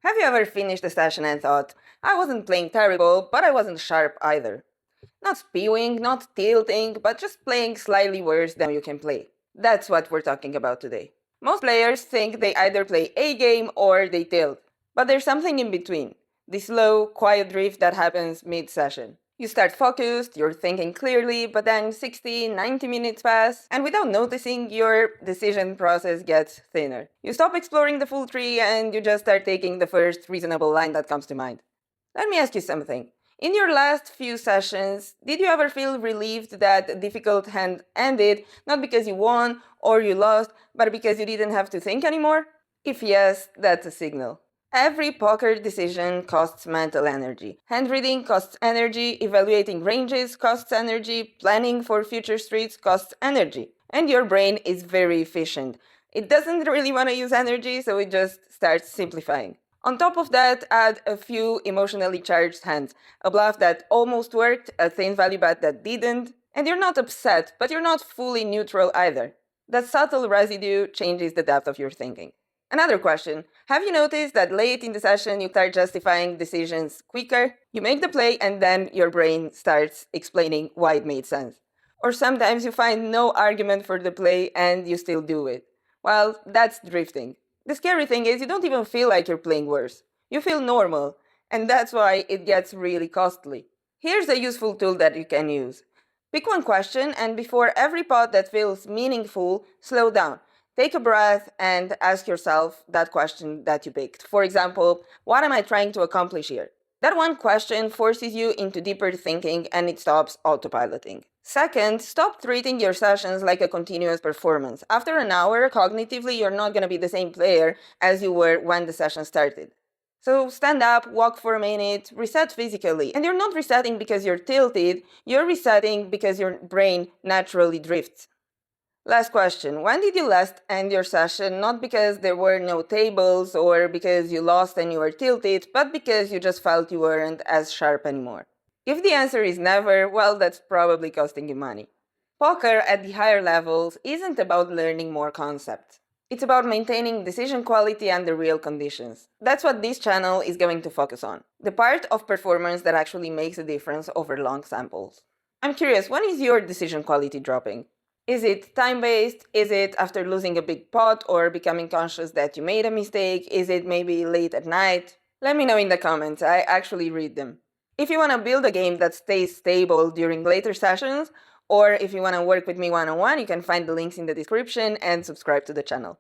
Have you ever finished a session and thought, I wasn't playing terrible, but I wasn't sharp either? Not spewing, not tilting, but just playing slightly worse than you can play. That's what we're talking about today. Most players think they either play a game or they tilt, but there's something in between. The slow, quiet drift that happens mid-session. You start focused, you're thinking clearly, but then 60, 90 minutes pass, and without noticing, your decision process gets thinner. You stop exploring the full tree and you just start taking the first reasonable line that comes to mind. Let me ask you something. In your last few sessions, did you ever feel relieved that a difficult hand ended, not because you won or you lost, but because you didn't have to think anymore? If yes, that's a signal. Every poker decision costs mental energy. Hand reading costs energy, evaluating ranges costs energy, planning for future streets costs energy. And your brain is very efficient. It doesn't really want to use energy, so it just starts simplifying. On top of that, add a few emotionally charged hands, a bluff that almost worked, a thin value bet that didn't, and you're not upset, but you're not fully neutral either. That subtle residue changes the depth of your thinking. Another question. Have you noticed that late in the session you start justifying decisions quicker? You make the play and then your brain starts explaining why it made sense. Or sometimes you find no argument for the play and you still do it. Well, that's drifting. The scary thing is you don't even feel like you're playing worse. You feel normal, and that's why it gets really costly. Here's a useful tool that you can use. Pick one question, and before every pot that feels meaningful, slow down. Take a breath and ask yourself that question that you picked. For example, what am I trying to accomplish here? That one question forces you into deeper thinking and it stops autopiloting. Second, stop treating your sessions like a continuous performance. After an hour, cognitively, you're not going to be the same player as you were when the session started. So stand up, walk for a minute, reset physically. And you're not resetting because you're tilted, you're resetting because your brain naturally drifts. Last question. When did you last end your session? Not because there were no tables or because you lost and you were tilted, but because you just felt you weren't as sharp anymore. If the answer is never, well, that's probably costing you money. Poker at the higher levels isn't about learning more concepts. It's about maintaining decision quality under real conditions. That's what this channel is going to focus on. The part of performance that actually makes a difference over long samples. I'm curious, when is your decision quality dropping? Is it time-based? Is it after losing a big pot or becoming conscious that you made a mistake? Is it maybe late at night? Let me know in the comments, I actually read them. If you want to build a game that stays stable during later sessions, or if you want to work with me one-on-one, you can find the links in the description and subscribe to the channel.